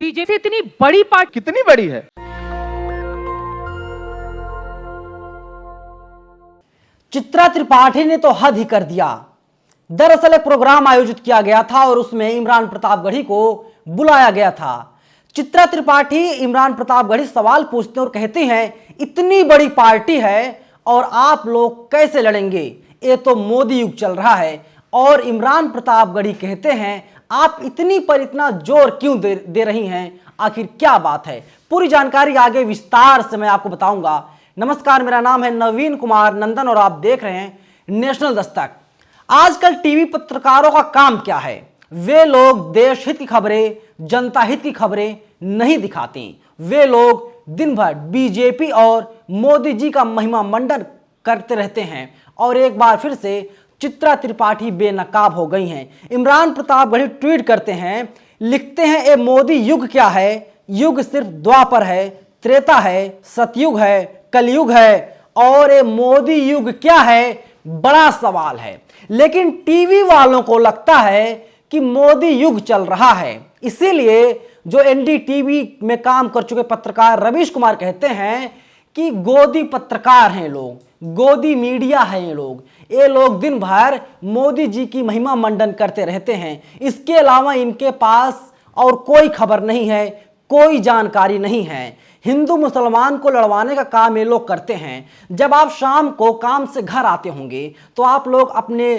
BJP इतनी बड़ी party कितनी बड़ी है? चित्रा त्रिपाठी ने तो हद ही कर दिया। दरअसल एक प्रोग्राम आयोजित किया गया था और उसमें इमरान प्रतापगढ़ी को बुलाया गया था। चित्रा त्रिपाठी इमरान प्रतापगढ़ी सवाल पूछते और कहती हैं, इतनी बड़ी पार्टी है और आप लोग कैसे लड़ेंगे, ये तो मोदी युग चल रहा है। और इमरान प्रतापगढ़ी कहते हैं, आप इतनी पर इतना जोर क्यों दे रही हैं, आखिर क्या बात है। पूरी जानकारी आगे विस्तार से मैं आपको बताऊंगा। नमस्कार, मेरा नाम है नवीन कुमार नंदन और आप देख रहे हैं नेशनल दस्तक। आजकल टीवी पत्रकारों का काम क्या है? वे लोग देश हित की खबरें, जनता हित की खबरें नहीं दिखाते। वे लोग दिन भर बीजेपी और मोदी जी का महिमा मंडन करते रहते हैं। और एक बार फिर से चित्रा त्रिपाठी बेनकाब हो गई हैं। इमरान प्रतापगढ़ी ट्वीट करते हैं, लिखते हैं, ये मोदी युग क्या है? युग सिर्फ द्वापर है, त्रेता है, सतयुग है, कलयुग है, और ये मोदी युग क्या है? बड़ा सवाल है। लेकिन टीवी वालों को लगता है कि मोदी युग चल रहा है। इसीलिए जो एनडीटीवी में काम कर चुके पत्रकार रवीश कुमार कहते हैं कि गोदी पत्रकार हैं लोग, गोदी मीडिया है ये लोग दिन भर मोदी जी की महिमा मंडन करते रहते हैं। इसके अलावा इनके पास और कोई खबर नहीं है, कोई जानकारी नहीं है। हिंदू मुसलमान को लड़वाने का काम ये लोग करते हैं। जब आप शाम को काम से घर आते होंगे तो आप लोग अपने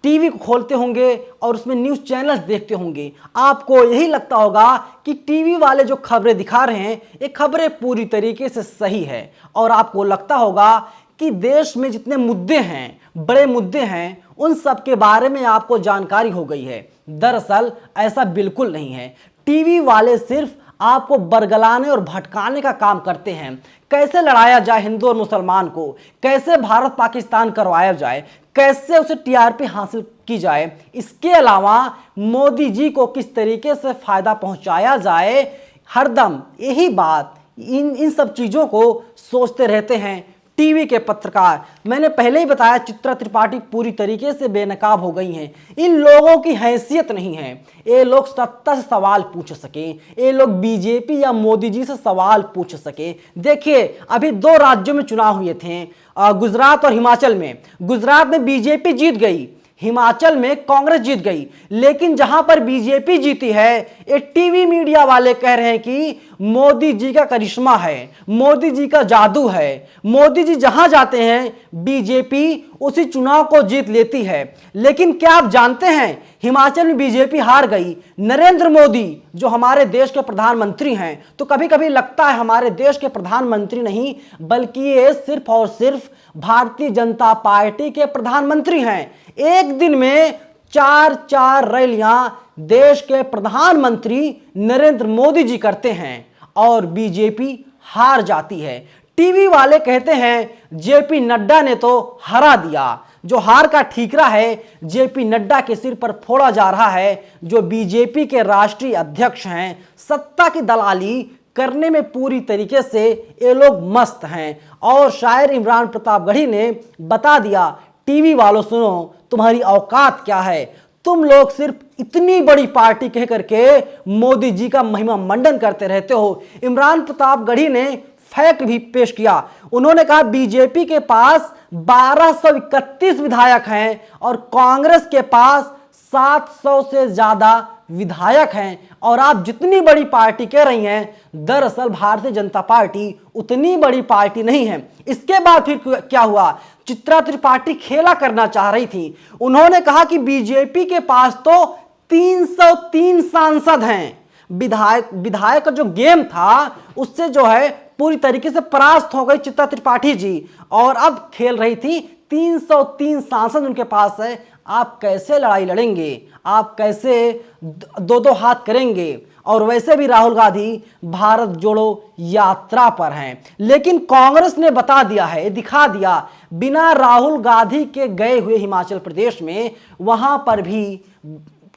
टीवी को खोलते होंगे और उसमें न्यूज़ चैनल्स देखते होंगे। आपको यही लगता होगा कि टीवी वाले जो खबरें दिखा रहे हैं ये खबरें पूरी तरीके से सही है। और आपको लगता होगा कि देश में जितने मुद्दे हैं, बड़े मुद्दे हैं, उन सब के बारे में आपको जानकारी हो गई है। दरअसल ऐसा बिल्कुल नहीं है। टीवी वाले सिर्फ आपको बरगलाने और भटकाने का काम करते हैं। कैसे लड़ाया जाए हिंदू और मुसलमान को, कैसे भारत पाकिस्तान करवाया जाए, कैसे उसे टीआरपी हासिल की जाए, इसके अलावा मोदी जी को किस तरीके से फायदा पहुंचाया जाए, हरदम यही बात, इन सब चीजों को सोचते रहते हैं टीवी के पत्रकार। मैंने पहले ही बताया, चित्रा त्रिपाठी पूरी तरीके से बेनकाब हो गई हैं। इन लोगों की हैसियत नहीं है ये लोग सत्ता से सवाल पूछ सके, ये लोग बीजेपी या मोदी जी से सवाल पूछ सके। देखिए, अभी 2 राज्यों में चुनाव हुए थे, गुजरात और हिमाचल में। गुजरात में बीजेपी जीत गई, हिमाचल में कांग्रेस जीत गई। लेकिन जहां पर बीजेपी जीती है, ये टीवी मीडिया वाले कह रहे हैं कि मोदी जी का करिश्मा है, मोदी जी का जादू है। मोदी जी जहां जाते हैं बीजेपी उसी चुनाव को जीत लेती है। लेकिन क्या आप जानते हैं, हिमाचल में बीजेपी हार गई। नरेंद्र मोदी जो हमारे देश के प्रधानमंत्री हैं, तो कभी कभी लगता है हमारे देश के प्रधानमंत्री नहीं बल्कि ये सिर्फ और सिर्फ भारतीय जनता पार्टी के प्रधानमंत्री हैं। एक दिन में 4 रैलियां देश के प्रधानमंत्री नरेंद्र मोदी जी करते हैं और बीजेपी हार जाती है। टीवी वाले कहते हैं जेपी नड्डा ने तो हरा दिया। जो हार का ठीकरा है जेपी नड्डा के सिर पर फोड़ा जा रहा है, जो बीजेपी के राष्ट्रीय अध्यक्ष हैं। सत्ता की दलाली करने में पूरी तरीके से ये लोग मस्त हैं। और शायर इमरान प्रतापगढ़ी ने बता दिया, टीवी वालों सुनो, तुम्हारी औकात क्या है? तुम लोग सिर्फ इतनी बड़ी पार्टी कह करके मोदी जी का महिमा मंडन करते रहते हो। इमरान प्रतापगढ़ी ने फैक्ट भी पेश किया। उन्होंने कहा बीजेपी के पास 1231 विधायक हैं और कांग्रेस के पास 700 से ज्यादा विधायक हैं। और आप जितनी बड़ी पार्टी कह रही हैं, दरअसल भारतीय जनता पार्टी उतनी बड़ी पार्टी नहीं है। इसके बाद फिर क्या हुआ, चित्रा त्रिपाठी खेला करना चाह रही थी। उन्होंने कहा कि बीजेपी के पास तो 303 सांसद हैं। विधायक का जो गेम था उससे जो है पूरी तरीके से परास्त हो गई चित्रा त्रिपाठी जी, और अब खेल रही थी 303 सांसद उनके पास है। आप कैसे लड़ाई लड़ेंगे, आप कैसे 2-2 हाथ करेंगे? और वैसे भी राहुल गांधी भारत जोड़ो यात्रा पर हैं। लेकिन कांग्रेस ने बता दिया है, दिखा दिया, बिना राहुल गांधी के गए हुए हिमाचल प्रदेश में वहां पर भी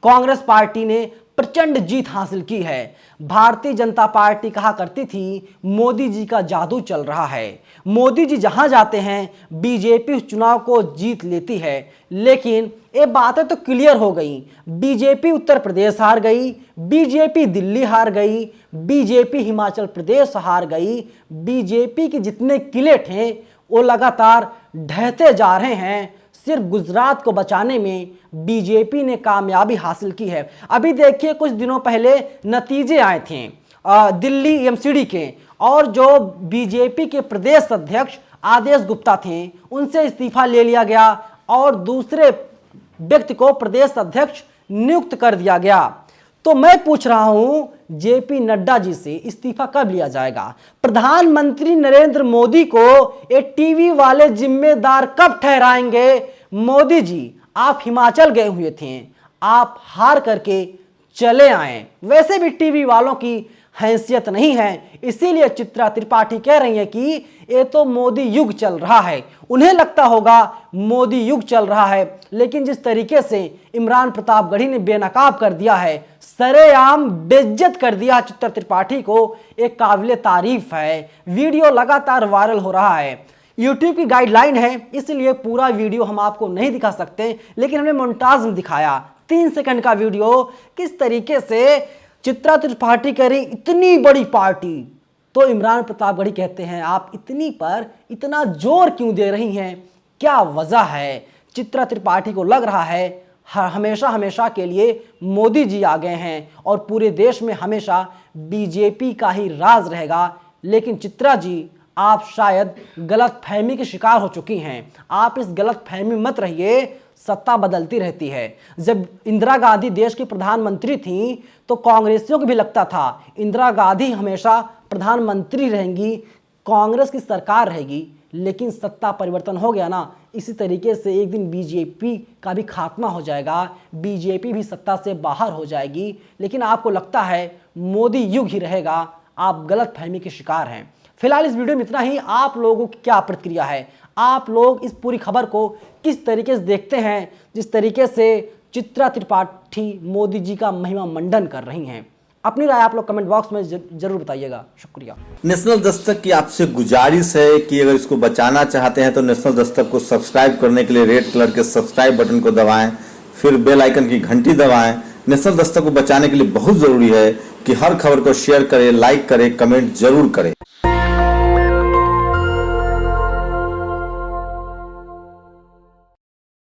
कांग्रेस पार्टी ने प्रचंड जीत हासिल की है। भारतीय जनता पार्टी कहा करती थी मोदी जी का जादू चल रहा है, मोदी जी जहां जाते हैं बीजेपी उस चुनाव को जीत लेती है। लेकिन ये बातें तो क्लियर हो गई, बीजेपी उत्तर प्रदेश हार गई, बीजेपी दिल्ली हार गई, बीजेपी हिमाचल प्रदेश हार गई। बीजेपी के जितने किले थे वो लगातार ढहते जा रहे हैं। सिर्फ गुजरात को बचाने में बीजेपी ने कामयाबी हासिल की है। अभी देखिए कुछ दिनों पहले नतीजे आए थे दिल्ली एमसीडी के, और जो बीजेपी के प्रदेश अध्यक्ष आदेश गुप्ता थे उनसे इस्तीफा ले लिया गया और दूसरे व्यक्ति को प्रदेश अध्यक्ष नियुक्त कर दिया गया। तो मैं पूछ रहा हूं जेपी नड्डा जी से इस्तीफा कब लिया जाएगा? प्रधानमंत्री नरेंद्र मोदी को ये टीवी वाले जिम्मेदार कब ठहराएंगे? मोदी जी आप हिमाचल गए हुए थे, आप हार करके चले आए, वैसे भी टीवी वालों की हैसियत नहीं है, इसीलिए चित्रा त्रिपाठी कह रही है कि ये तो मोदी युग चल रहा है। उन्हें लगता होगा मोदी युग चल रहा है, लेकिन जिस तरीके से इमरान प्रतापगढ़ी ने बेनकाब कर दिया है, सरेआम बेइज्जत कर दिया चित्रा त्रिपाठी को, एक काबिले तारीफ है। वीडियो लगातार वायरल हो रहा है। यूट्यूब की गाइडलाइन है इसलिए पूरा वीडियो हम आपको नहीं दिखा सकते, लेकिन हमने मोन्टाज में दिखाया 3 सेकंड का वीडियो, किस तरीके से चित्रा त्रिपाठी कह रही इतनी बड़ी पार्टी। तो इमरान प्रतापगढ़ी कहते हैं आप इतनी पर इतना जोर क्यों दे रही हैं, क्या वजह है? चित्रा त्रिपाठी को लग रहा है हमेशा हमेशा के लिए मोदी जी आ गए हैं और पूरे देश में हमेशा बीजेपी का ही राज रहेगा। लेकिन चित्रा जी आप शायद गलत फहमी के शिकार हो चुकी हैं। आप इस गलत फहमी मत रहिए, सत्ता बदलती रहती है। जब इंदिरा गांधी देश की प्रधानमंत्री थी तो कांग्रेसियों को भी लगता था इंदिरा गांधी हमेशा प्रधानमंत्री रहेंगी, कांग्रेस की सरकार रहेगी। लेकिन सत्ता परिवर्तन हो गया ना, इसी तरीके से एक दिन बीजेपी का भी खात्मा हो जाएगा, बीजेपी भी सत्ता से बाहर हो जाएगी। लेकिन आपको लगता है मोदी युग ही रहेगा, आप गलत फहमी के शिकार हैं। फिलहाल इस वीडियो में इतना ही। आप लोगों की क्या प्रतिक्रिया है? आप लोग इस पूरी खबर को किस तरीके से देखते हैं, जिस तरीके से चित्रा त्रिपाठी मोदी जी का महिमा मंडन कर रही हैं? अपनी राय आप लोग कमेंट बॉक्स में जरूर बताइएगा। शुक्रिया। नेशनल दस्तक की आपसे गुजारिश है कि अगर इसको बचाना चाहते हैं तो नेशनल दस्तक को सब्सक्राइब करने के लिए रेड कलर के सब्सक्राइब बटन को दबाएं, फिर बेल आइकन की घंटी दबाएं। नेशनल दस्तक को बचाने के लिए बहुत जरूरी है कि हर खबर को शेयर करें, लाइक करें, कमेंट जरूर करें।